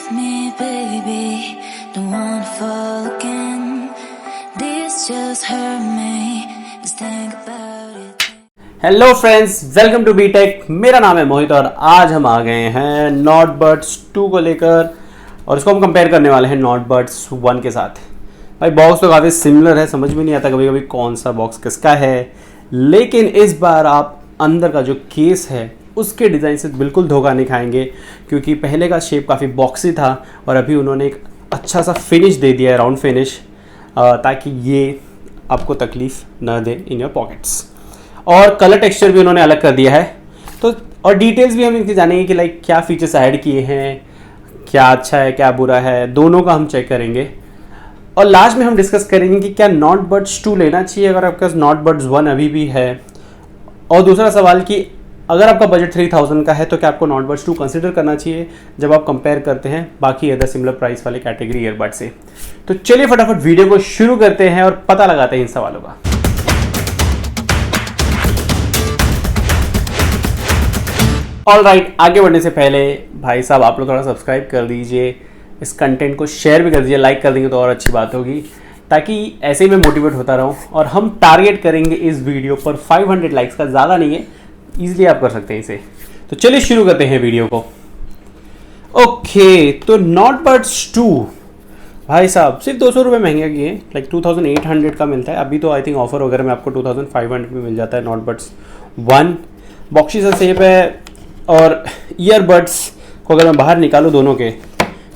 me, baby. Don't wanna fall again. This just hurt me. Just think about it. Hello friends, welcome to BTech. मेरा नाम है मोहित और आज हम आ गए हैं नॉटबड्स 2 को लेकर और इसको हम कंपेयर करने वाले हैं नॉटबड्स 1 के साथ। भाई बॉक्स तो काफ़ी सिमिलर है, समझ में नहीं आता कभी कभी कौन सा बॉक्स किसका है, लेकिन इस बार आप अंदर का जो केस है उसके डिज़ाइन से बिल्कुल धोखा नहीं खाएंगे, क्योंकि पहले का शेप काफ़ी बॉक्सी था और अभी उन्होंने एक अच्छा सा फिनिश दे दिया है, राउंड फिनिश, ताकि ये आपको तकलीफ़ न दे इन योर पॉकेट्स। और कलर टेक्सचर भी उन्होंने अलग कर दिया है। तो और डिटेल्स भी हम इनके जानेंगे कि लाइक क्या फीचर्स ऐड किए हैं, क्या अच्छा है क्या बुरा है, दोनों का हम चेक करेंगे। और लास्ट में हम डिस्कस करेंगे कि क्या नॉटबड्स 2 लेना चाहिए अगर आपके पास नॉटबड्स 1 अभी भी है। और दूसरा सवाल कि अगर आपका बजट 3000 का है तो क्या आपको नॉटबड्स 2 कंसिडर करना चाहिए जब आप कंपेयर करते हैं बाकी अदर सिमिलर प्राइस वाले कैटेगरी ईयरबड से। तो चलिए फटाफट वीडियो को शुरू करते हैं और पता लगाते हैं इन सवालों का। ऑलराइट, आगे बढ़ने से पहले भाई साहब आप लोग थोड़ा सब्सक्राइब कर दीजिए, इस कंटेंट को शेयर भी कर दीजिए, लाइक कर देंगे तो और अच्छी बात होगी, ताकि ऐसे ही मैं मोटिवेट होता रहूं। और हम टारगेट करेंगे इस वीडियो पर 500 लाइक्स का, ज़्यादा नहीं है, ईजिली आप कर सकते हैं इसे। तो चलिए शुरू करते हैं वीडियो को। ओके, तो नॉटबड्स 2 भाई साहब सिर्फ 200 रुपये महंगे किए, लाइक 2800 का मिलता है। अभी तो आई थिंक ऑफर वगैरह में आपको 2500 में मिल जाता है नॉटबड्स 1। बॉक्सी सा शेप है और ईयरबड्स को अगर मैं बाहर निकालूँ दोनों के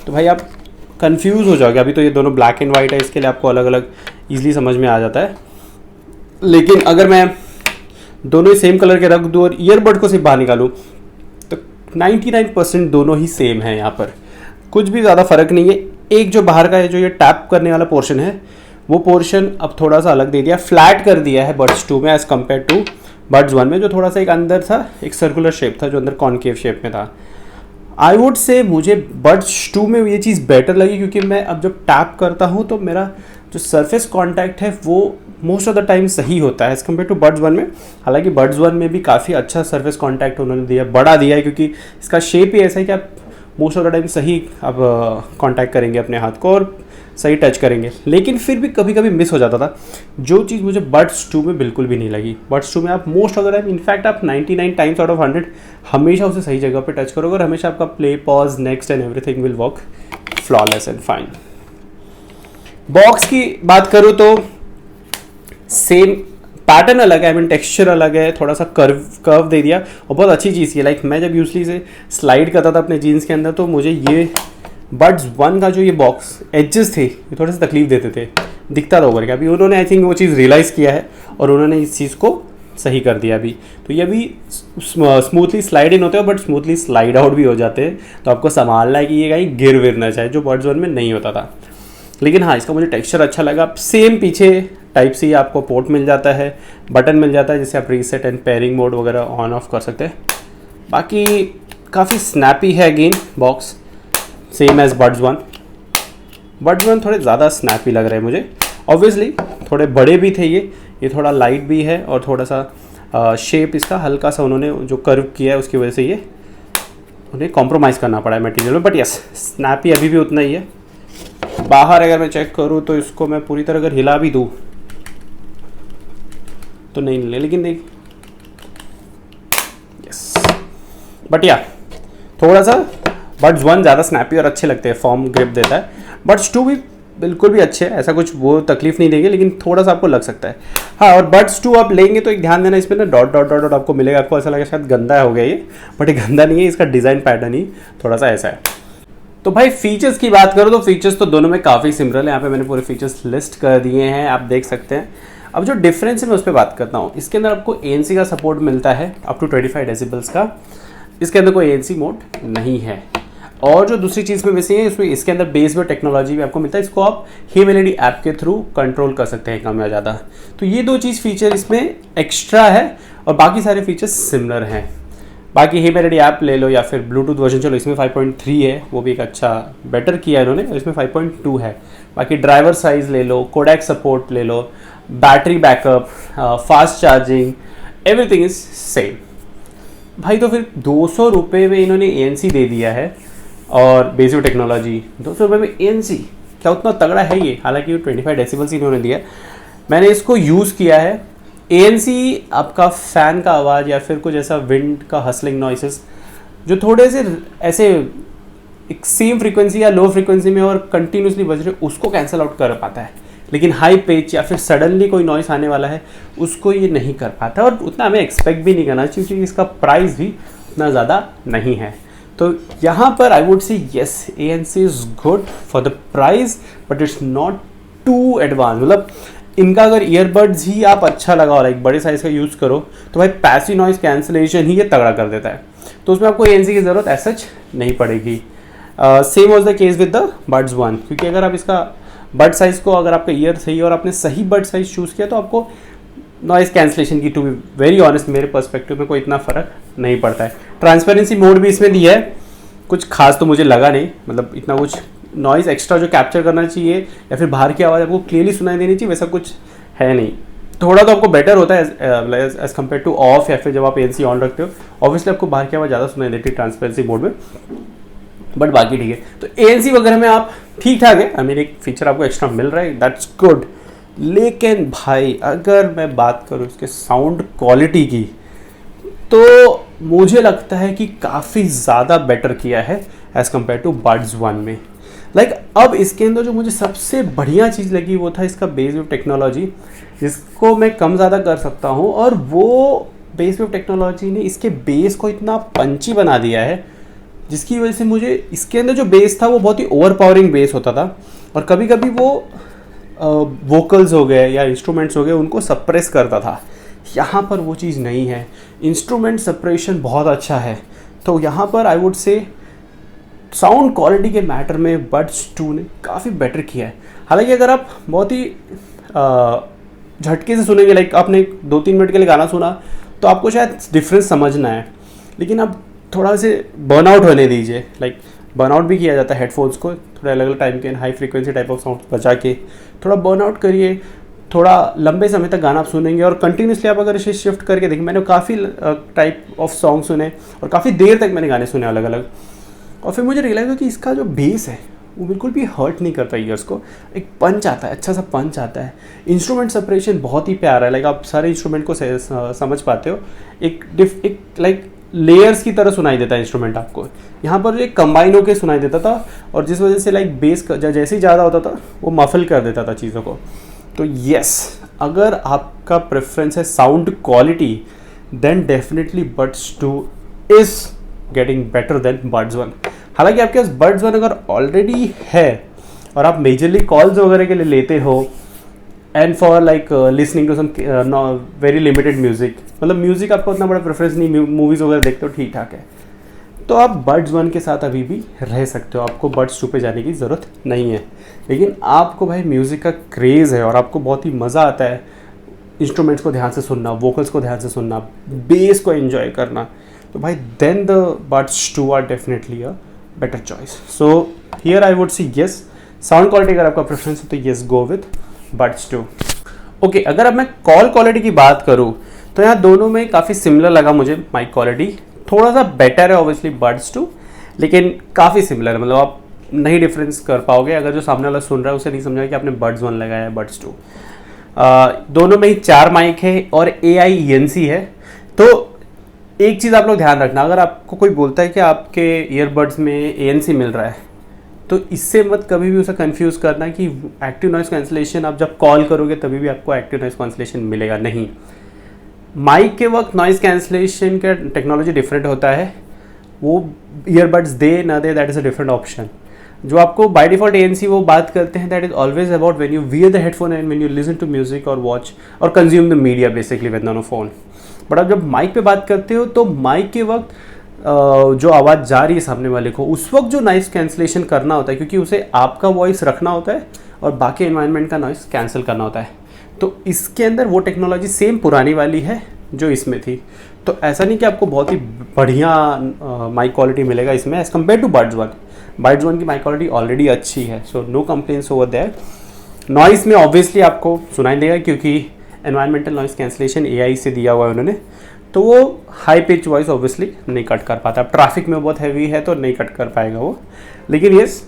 तो भाई आप कंफ्यूज हो जाओगे। अभी तो ये दोनों ब्लैक एंड वाइट है, इसके लिए आपको अलग अलग ईजिली समझ में आ जाता है, लेकिन अगर मैं दोनों ही सेम कलर के रख दूँ और ईयरबड को सिर्फ बाहर निकालूँ तो 99% दोनों ही सेम है। यहाँ पर कुछ भी ज़्यादा फ़र्क नहीं है। एक जो बाहर का है, जो ये टैप करने वाला पोर्शन है, वो पोर्शन अब थोड़ा सा अलग दे दिया, फ्लैट कर दिया है बड्स 2 में एज़ कम्पेयर टू बड्स 1 में, जो थोड़ा सा एक अंदर था, एक सर्कुलर शेप था जो अंदर कॉनकेव शेप में था। आई वुड से मुझे बड्स 2 में ये चीज़ बेटर लगी, क्योंकि मैं अब जब टैप करता हूँ तो मेरा जो सरफेस कांटेक्ट है वो मोस्ट ऑफ द टाइम सही होता है एज़ कम्पेयर टू बड्स 1 में। हालांकि बड्स 1 में भी काफ़ी अच्छा सरफेस कांटेक्ट उन्होंने दिया, बड़ा दिया है, क्योंकि इसका शेप ही ऐसा है कि आप मोस्ट ऑफ द टाइम सही आप कांटेक्ट करेंगे अपने हाथ को और सही टच करेंगे। लेकिन फिर भी कभी कभी मिस हो जाता था, जो चीज़ मुझे बड्स 2 में बिल्कुल भी नहीं लगी। बड्स 2 में आप most of the time, in fact आप 99 टाइम्स आउट ऑफ 100 हमेशा उसे सही जगह पे टच करोगे और हमेशा आपका play, pause, next and everything will work flawless and fine. Box की बात करूँ तो सेम पैटर्न अलग है, आई मीन टेक्सचर अलग है, थोड़ा सा कर्व दे दिया और बहुत अच्छी चीज़ है। लाइक मैं जब यूजली से स्लाइड करता था अपने जीन्स के अंदर तो मुझे ये बड्स 1 का जो ये बॉक्स एजेस थे ये थोड़े से तकलीफ देते थे, दिखता था ऊपर के। अभी उन्होंने आई थिंक वो चीज़ रियलाइज़ किया है और उन्होंने इस चीज़ को सही कर दिया अभी। तो ये अभी स्मूथली स्लाइड इन होते हैं बट स्मूथली स्लाइड आउट भी हो जाते हैं, तो आपको संभालना है कि ये कहीं गिर विर ना चाहे, जो बड्स 1 में नहीं होता था। लेकिन हाँ, इसका मुझे टेक्सचर अच्छा लगा। सेम पीछे टाइप सी आपको पोर्ट मिल जाता है, बटन मिल जाता है जिससे आप रीसेट एंड पेयरिंग मोड वगैरह ऑन ऑफ कर सकते हैं। बाकी काफ़ी स्नैपी है again box, same as buds 1। Buds 1 थोड़े ज़्यादा स्नैपी लग रहे हैं मुझे, ऑब्वियसली थोड़े बड़े भी थे ये थोड़ा लाइट भी है और थोड़ा सा शेप इसका हल्का सा उन्होंने जो कर्व किया है उसकी वजह से ये उन्हें कॉम्प्रोमाइज़ करना पड़ा है मटेरियल में, बट यस स्नैपी अभी भी उतना ही है। बाहर अगर मैं चेक करूँ तो इसको मैं पूरी तरह अगर हिला भी दूँ तो नहीं ले, लेकिन देख यस, बट या थोड़ा सा बड्स 1 ज़्यादा स्नैपी और अच्छे लगते हैं, फॉर्म ग्रिप देता है। बड्स 2 भी बिल्कुल भी अच्छे हैं, ऐसा कुछ वो तकलीफ नहीं देंगे, लेकिन थोड़ा सा आपको लग सकता है। हाँ, और बड्स 2 आप लेंगे तो एक ध्यान देना, इसमें ना डॉट डॉट डॉट डॉट आपको मिलेगा, आपको ऐसा लगेगा शायद गंदा हो गया ये, बट ये गंदा नहीं है, इसका डिज़ाइन पैटर्न ही थोड़ा सा ऐसा है। तो भाई फीचर्स की बात करो तो फीचर्स तो दोनों में काफ़ी सिमिलर है। यहाँ पे मैंने पूरे फीचर्स लिस्ट कर दिए हैं, आप देख सकते हैं। अब जो डिफरेंस है मैं उस पर बात करता हूँ। इसके अंदर आपको ANC का सपोर्ट मिलता है अप टू 25 डेसिबल्स का, इसके अंदर कोई ANC मोड नहीं है। और जो दूसरी चीज़ में वैसे है, इसके अंदर बेसबोर्ड टेक्नोलॉजी भी आपको मिलता है, इसको आप HeyMelody ऐप के थ्रू कंट्रोल कर सकते हैं कम या ज़्यादा। तो ये दो चीज़ फीचर इसमें एक्स्ट्रा है और बाकी सारे फीचर्स सिमिलर हैं। बाकी HeyMelody ऐप ले लो या फिर ब्लूटूथ वर्जन, चलो इसमें 5.3 है, वो भी एक अच्छा बेटर किया है इन्होंने, और इसमें 5.2 है। बाकी ड्राइवर साइज़ ले लो, कोडेक सपोर्ट ले लो, battery backup, fast charging, everything is same. भाई तो फिर 200 रुपये में इन्होंने ANC दे दिया है और बेसिक टेक्नोलॉजी 200 रुपये में ANC, क्या उतना तगड़ा है ये? हालांकि 25 डेसिबल्स इन्होंने दिया है, मैंने इसको यूज़ किया है। ANC आपका फ़ैन का आवाज़ या फिर कुछ ऐसा विंड का हसलिंग नॉइसेस जो थोड़े से ऐसे एक सेम फ्रीक्वेंसी या लो फ्रीक्वेंसी में और कंटिन्यूसली बज रहे, उसको कैंसिल आउट कर पाता है। लेकिन हाई पिच या फिर सडनली कोई नॉइस आने वाला है उसको ये नहीं कर पाता, और उतना हमें एक्सपेक्ट भी नहीं करना चाहिए क्योंकि इसका प्राइस भी उतना ज़्यादा नहीं है। तो यहाँ पर I would say yes, ANC is good for the price but it's not too advance. मतलब इनका अगर ईयरबड्स ही आप अच्छा लगा और एक बड़े साइज़ का यूज़ करो तो भाई पैसिव नॉइस कैंसिलेशन ही ये तगड़ा कर देता है, तो उसमें आपको ANC की ज़रूरत ऐसा नहीं पड़ेगी। Same was the case with the buds 1, क्योंकि अगर आप इसका बड साइज़ को, अगर आपका ईयर सही है और आपने सही बड साइज़ चूज़ किया तो आपको नॉइस कैंसिलेशन की, टू बी वेरी ऑनेस्ट मेरे पर्सपेक्टिव में कोई इतना फ़र्क नहीं पड़ता है। ट्रांसपेरेंसी मोड भी इसमें दिया है, कुछ खास तो मुझे लगा नहीं, मतलब इतना कुछ नॉइस एक्स्ट्रा जो कैप्चर करना चाहिए या फिर बाहर की आवाज़ आपको क्लियरली सुनाई देनी चाहिए वैसा कुछ है नहीं। थोड़ा तो आपको बेटर होता है एज कम्पेयर टू ऑफ, या फिर जब आप ANC ऑन रखते हो ऑब्वियसली आपको बाहर की आवाज़ ज़्यादा सुनाई देती है ट्रांसपेरेंसी मोड में, बट बाकी ठीक है। तो ANC वगैरह में आप ठीक ठाक है, आई मीन एक फीचर आपको एक्स्ट्रा मिल रहा है, दैट्स गुड। लेकिन भाई अगर मैं बात करूँ इसके साउंड क्वालिटी की तो मुझे लगता है कि काफ़ी ज़्यादा बेटर किया है एज़ कम्पेयर टू बड्स 1 में। अब इसके अंदर जो मुझे सबसे बढ़िया चीज़ लगी वो था इसका बेस वेव टेक्नोलॉजी, जिसको मैं कम ज़्यादा कर सकता हूँ, और वो बेस वेव टेक्नोलॉजी ने इसके बेस को इतना पंची बना दिया है जिसकी वजह से मुझे इसके अंदर जो बेस था वो बहुत ही ओवर पावरिंग बेस होता था, और कभी कभी वो वोकल्स हो गए या इंस्ट्रूमेंट्स हो गए उनको सप्रेस करता था। यहाँ पर वो चीज़ नहीं है, इंस्ट्रूमेंट सेपरेशन बहुत अच्छा है। तो यहाँ पर आई वुड से साउंड क्वालिटी के मैटर में बड्स 2 ने काफ़ी बेटर किया है। हालांकि अगर आप बहुत ही झटके से सुनेंगे, लाइक आपने 2-3 मिनट के लिए गाना सुना तो आपको शायद डिफरेंस समझना है, लेकिन आप थोड़ा से बर्नआउट होने दीजिए। लाइक बर्नआउट भी किया जाता है हेडफोन्स को थोड़ा अलग अलग टाइम के high frequency type of sound बचा के, थोड़ा बर्नआउट करिए, थोड़ा लंबे समय तक गाना आप सुनेंगे और कंटिन्यूसली आप अगर इसे शिफ्ट करके देखें, मैंने काफ़ी टाइप ऑफ सॉन्ग सुने और काफ़ी देर तक मैंने गाने सुने अलग अलग, और फिर मुझे रियलाइज हुआ कि इसका जो बेस है वो बिल्कुल भी हर्ट नहीं करता ईयर्स को, एक पंच आता है, अच्छा सा पंच आता है। इंस्ट्रूमेंट सेपरेशन बहुत ही प्यारा है, लाइक आप सारे इंस्ट्रूमेंट को समझ पाते हो, एक लाइक लेयर्स की तरह सुनाई देता है इंस्ट्रूमेंट आपको। यहाँ पर एक कंबाइन होकर सुनाई देता था, और जिस वजह से लाइक बेस जैसे ही ज़्यादा होता था वो मफल कर देता था चीज़ों को। तो येस, अगर आपका प्रेफरेंस है sound quality then definitely buds 2 is getting better than buds 1। हालांकि आपके पास बड्स 1 अगर ऑलरेडी है और आप मेजरली कॉल्स वगैरह के लिए लेते हो and for like listening to some very limited music, मतलब म्यूजिक आपका उतना बड़ा प्रेफरेंस नहीं, मूवीज़ वगैरह देखते हो ठीक ठाक है, तो आप बड्स 1 के साथ अभी भी रह सकते हो, आपको बड्स 2 पे जाने की ज़रूरत नहीं है। लेकिन आपको भाई म्यूज़िक का क्रेज़ है और आपको बहुत ही मज़ा आता है इंस्ट्रूमेंट्स को ध्यान से सुनना, वोकल्स को ध्यान से सुनना, बेस को एंजॉय करना, तो भाई then the buds 2 are definitely a better choice. So here I would see yes, sound quality अगर आपका प्रेफरेंस है तो yes, go with buds 2। Okay, अगर अब मैं कॉल क्वालिटी की बात करूँ तो यहाँ दोनों में काफ़ी सिमिलर लगा मुझे। माइक क्वालिटी थोड़ा सा बेटर है ऑब्वियसली बड्स 2, लेकिन काफ़ी सिमिलर है, मतलब आप नहीं डिफरेंस कर पाओगे। अगर जो सामने वाला सुन रहा है उसे नहीं समझा कि आपने बड्स 1 लगाया है बड्स 2। दोनों में ही 4 माइक है और AI ENC है। तो एक चीज़ आप लोग ध्यान रखना, अगर आपको कोई बोलता है कि आपके ईयरबड्स में ANC मिल रहा है तो इससे मत कभी भी उसे कंफ्यूज करना कि एक्टिव नॉइस कैंसिलेशन आप जब कॉल करोगे तभी भी आपको एक्टिव नॉइस कैंसिलेशन मिलेगा, नहीं। माइक के वक्त नॉइस कैंसिलेशन का टेक्नोलॉजी डिफरेंट होता है, वो ईयरबड्स दे ना दे that is a different option. जो आपको बाय डिफॉल्ट ANC वो बात करते हैं that is always about when you wear the headphone and when you listen to music और वॉच और consume the media basically with on a phone. But आप जब माइक पे बात करते हो तो माइक के वक्त जो आवाज़ जा रही है सामने वाले को उस वक्त जो नॉइस कैंसिलेशन करना होता है, क्योंकि उसे आपका वॉइस रखना होता है और बाकी एनवायरनमेंट का नॉइस कैंसिल करना होता है। तो इसके अंदर वो टेक्नोलॉजी सेम पुरानी वाली है जो इसमें थी। तो ऐसा नहीं कि आपको बहुत ही बढ़िया माइक क्वालिटी मिलेगा इसमें as compare to buds 1। Buds 1 की माइक क्वालिटी ऑलरेडी अच्छी है, so no complaints over there. Noise में ऑब्वियसली आपको सुनाई देगा क्योंकि एनवायरमेंटल नॉइस कैंसिलेशन AI से दिया हुआ है उन्होंने। तो वो हाई पिच वॉइस ऑब्वियसली नहीं कट कर पाता। ट्रैफिक में बहुत हैवी है तो नहीं कट कर पाएगा वो, लेकिन यस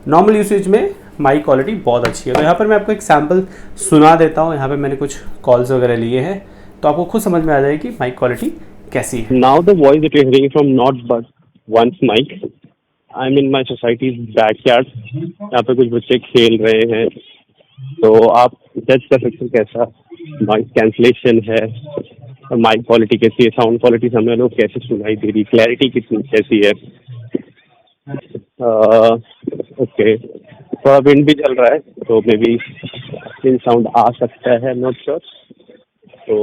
नॉर्मल यूसेज में माइक क्वालिटी बहुत अच्छी है। तो यहाँ पर मैं आपको एक सैम्पल सुना देता हूँ। यहाँ पे मैंने कुछ कॉल्स वगैरह लिए हैं तो आपको खुद समझ में आ जाएगी कि माइक क्वालिटी कैसी है। Now the voice that you're hearing from not but one's mic. I'm in my society's backyard. यहाँ पे कुछ बच्चे खेल रहे हैं, तो आप जज कर सकते हैं कैसा नॉइस कैंसलेशन है, माइक क्वालिटी कैसी है, साउंड क्वालिटी सामने लोग कैसे सुनाई दे रही, क्लैरिटी कितनी कैसी है। ओके, थोड़ा विंड भी चल रहा है तो मे बी साउंड आ सकता है, नॉट श्योर। तो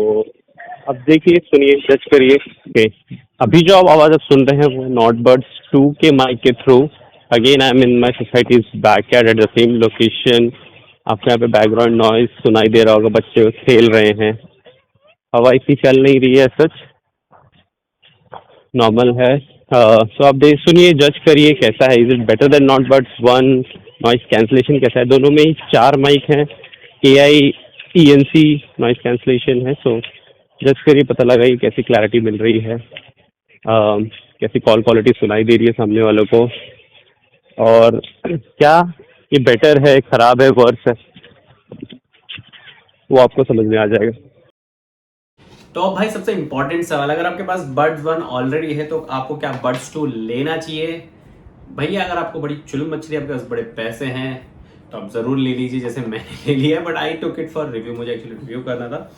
अब देखिए, सुनिए, जज करिए। ओके, अभी जो आप आवाज़ सुन रहे हैं वो नॉटबर्ड्स 2 के माइक के through. Again I am in my societies backyard at the same location. आपको यहाँ पे बैकग्राउंड नॉइज सुनाई दे रहा होगा, बच्चे खेल रहे हैं, हवा इतनी चल नहीं रही है, सच नॉर्मल है। सो आप सुनिए, जज करिए कैसा है। Is it better than Nord Buds 1? Noise cancellation कैसा है? दोनों में ही 4 माइक हैं, AI ENC नॉइस कैंसलेशन है। सो जज करिए, पता लगाइए कैसी क्लैरिटी मिल रही है, कैसी कॉल क्वालिटी सुनाई दे रही है सामने वालों को, और क्या ये बेटर है, खराब है, वर्स है, वो आपको समझ में आ जाएगा। तो अब भाई सबसे इंपॉर्टेंट सवाल, अगर आपके पास बड्स 1 ऑलरेडी है तो आपको क्या बड्स 2 लेना चाहिए? भैया अगर आपको बड़ी चुल मच रही है, आपके पास बड़े पैसे हैं तो आप जरूर ले लीजिए, जैसे मैंने ले लिया। But I took it for review, मुझे एक्चुअली रिव्यू करना था।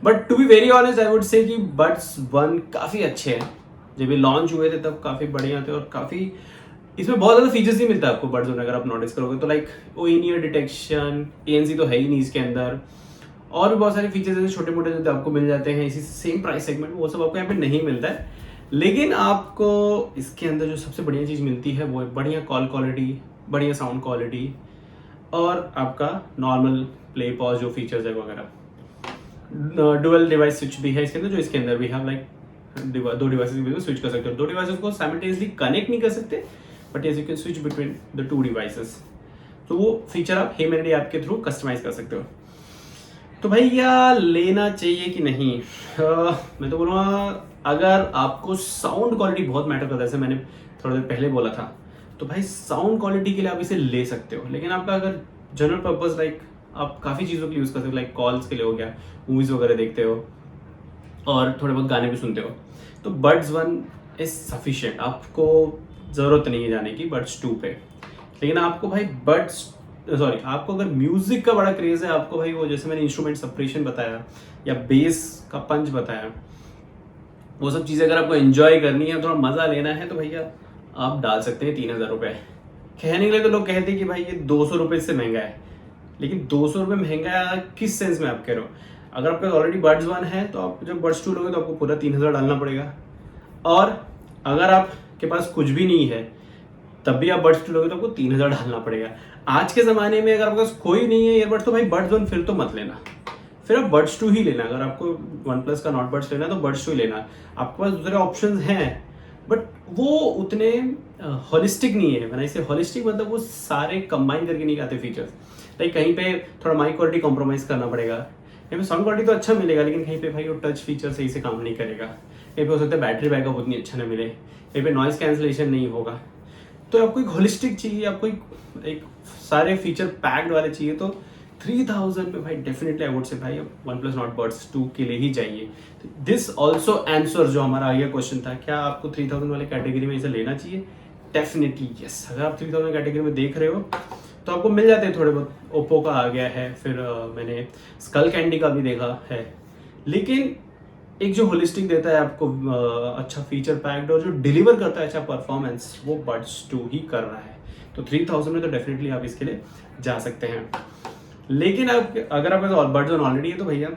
But to be very honest I would say कि बड्स 1 काफ़ी अच्छे हैं। जब ये लॉन्च हुए थे तब काफ़ी बढ़िया थे, और काफ़ी इसमें बहुत ज़्यादा फीचर्स ही मिलता है आपको बड्स 1 अगर आप नोटिस करोगे तो। लाइक वो इन ईयर डिटेक्शन, ANC तो है ही नहीं इसके अंदर, और भी बहुत सारे फीचर्स जैसे छोटे मोटे जो आपको मिल जाते हैं इसी सेम प्राइस सेगमेंट, वो सब आपको यहाँ पे नहीं मिलता है। लेकिन आपको इसके अंदर जो सबसे बढ़िया चीज़ मिलती है वो है बढ़िया कॉल क्वालिटी, बढ़िया साउंड क्वालिटी, और आपका नॉर्मल प्ले पॉज जो फीचर्स है वगैरह। डुअल डिवाइस स्विच भी है इसके अंदर, जो इसके अंदर भी है। लाइक 2 डिवाइसेस भी स्विच कर सकते हो। 2 डिवाइसेस को साइमल्टेनियसली कनेक्ट नहीं कर सकते, but yes you can switch between the 2 devices. तो वो फीचर आप हे मेलोडी ऐप के थ्रू कस्टमाइज कर सकते हो। तो भैया लेना चाहिए कि नहीं? मैं तो बोलूँगा अगर आपको साउंड क्वालिटी बहुत मैटर करता है, जैसे मैंने थोड़ी देर पहले बोला था, तो भाई साउंड क्वालिटी के लिए आप इसे ले सकते हो। लेकिन आपका अगर जनरल पर्पस, लाइक आप काफ़ी चीज़ों के लिए यूज़ कर सकते हो, लाइक कॉल्स के लिए हो गया, मूवीज़ वगैरह देखते हो और थोड़े बहुत गाने भी सुनते हो, तो बड्स 1 इज सफिशिएंट। आपको ज़रूरत नहीं है जाने की बड्स 2 पे। लेकिन आपको भाई आपको अगर म्यूजिक का बड़ा क्रेज है, आपको भाई वो जैसे मैंने इंस्ट्रूमेंट सेपरेशन बताया या बेस का पंच बताया, वो सब चीज़ें अगर आपको एंजॉय करनी है, थोड़ा मज़ा लेना है, तो भैया आप डाल सकते हैं 3000 रुपये। कहने के लिए तो लोग कहते हैं कि भाई ये 200 रुपये से महंगा है, लेकिन 200 रुपये महंगा किस सेंस में आप कह रहे हो? अगर आपके ऑलरेडी बड्स 1 है तो आप जब बड्स 2 लोगे तो आपको पूरा 3000 डालना पड़ेगा, और अगर आपके पास कुछ भी नहीं है तब भी आप बड्स 2 लोगे तो आपको 3000 डालना पड़ेगा। आज के ज़माने में अगर आपके पास कोई नहीं है ईयरबड्स, तो भाई बड्स 1 फिर तो मत लेना, फिर आप बड्स 2 ही लेना। अगर आपको OnePlus का नॉट बड्स लेना है तो बड्स 2 ही लेना। आपके पास दूसरे ऑप्शंस हैं, बट वो उतने होलिस्टिक नहीं है। मैंने इसे होलिस्टिक मतलब वो सारे कंबाइन करके नहीं आते फीचर्स। लाइक कहीं पे थोड़ा माइक क्वालिटी कॉम्प्रोमाइज़ करना पड़ेगा, कहीं पे साउंड क्वालिटी तो अच्छा मिलेगा, लेकिन कहीं पे भाई वो टच फीचर सही से काम नहीं करेगा, कहीं पे हो सकता है बैटरी बैकअप उतनी अच्छा ना मिले, कहीं पे नॉइस कैंसलेशन नहीं होगा। तो आपको एक होलिस्टिक चाहिए, आपको एक सारे फीचर पैक्ड वाले चाहिए, तो 3000 पे भाई डेफिनेटली आई वुड से भाई OnePlus Nord Buds 2 के लिए ही चाहिए। दिस ऑल्सो आंसर जो हमारा आगे क्वेश्चन था, क्या आपको 3000 वाले कैटेगरी में इसे लेना चाहिए? Definitely yes. अगर आप 3000 कैटेगरी में देख रहे हो तो आपको मिल जाते हैं थोड़े बहुत। ओप्पो का आ गया है, फिर मैंने स्कल कैंडी का भी देखा है, लेकिन एक जो होलिस्टिक देता है आपको अच्छा फीचर पैक्ड और जो डिलीवर करता है अच्छा परफॉर्मेंस, वो बड्स 2 ही कर रहा है। तो 3000 में तो डेफिनेटली आप इसके लिए जा सकते हैं। लेकिन अगर आपके पास बड्स 1 ऑलरेडी है तो भैया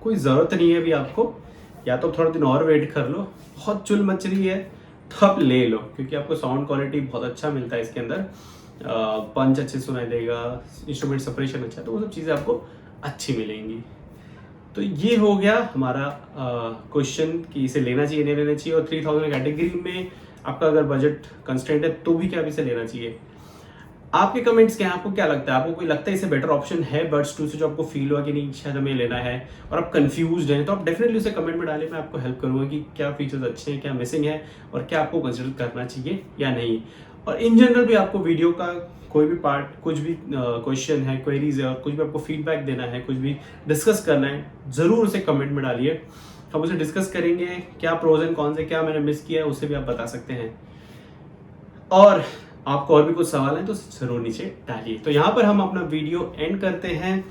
कोई ज़रूरत नहीं है अभी आपको, या तो थोड़ा दिन और वेट कर लो। बहुत चुल मच रही है तो आप ले लो, क्योंकि आपको साउंड क्वालिटी बहुत अच्छा मिलता है इसके अंदर, पंच अच्छे सुनाई देगा, इंस्ट्रूमेंट सेपरेशन अच्छा, तो वो सब चीज़ें आपको अच्छी मिलेंगी। तो ये हो गया हमारा क्वेश्चन कि इसे लेना चाहिए नहीं लेना चाहिए, और 3000 कैटेगरी में आपका अगर बजट कंस्ट्रेंट है तो भी क्या आप इसे लेना चाहिए। आपके कमेंट्स क्या हैं, आपको क्या लगता है, आपको कोई लगता है इससे बेटर ऑप्शन है बड्स 2 से, जो आपको फील हुआ कि नहीं शायद हमें लेना है और आप कंफ्यूज्ड हैं, तो आप डेफिनेटली उसे कमेंट में डालें। मैं आपको हेल्प करूंगा कि क्या फीचर्स अच्छे हैं, क्या मिसिंग है और क्या आपको कंसिडर करना चाहिए या नहीं। और इन जनरल भी आपको वीडियो का कोई भी पार्ट, कुछ भी क्वेश्चन है, क्वेरीज है और कुछ भी आपको फीडबैक देना है, कुछ भी डिस्कस करना है, ज़रूर उसे कमेंट में डालिए। हम उसे डिस्कस करेंगे, क्या प्रोज एंड कॉन्स है, क्या मैंने मिस किया है, उसे भी आप बता सकते हैं। और आपको और भी कुछ सवाल हैं तो ज़रूर नीचे डालिए। तो यहाँ पर हम अपना वीडियो एंड करते हैं।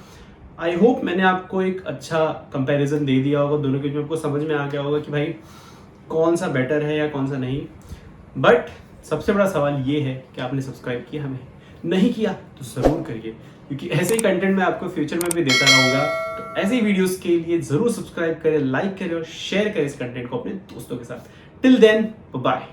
आई होप मैंने आपको एक अच्छा कंपैरिजन दे दिया होगा दोनों के, जो आपको समझ में आ गया होगा कि भाई कौन सा बेटर है या कौन सा नहीं। बट सबसे बड़ा सवाल ये है कि आपने सब्सक्राइब किया, हमें नहीं किया तो ज़रूर करिए, क्योंकि ऐसे ही कंटेंट मैं आपको फ्यूचर में भी देता रहूँगा। तो ऐसे ही वीडियोस के लिए ज़रूर सब्सक्राइब करें, लाइक करें और शेयर करें इस कंटेंट को अपने दोस्तों के साथ। Till then bye.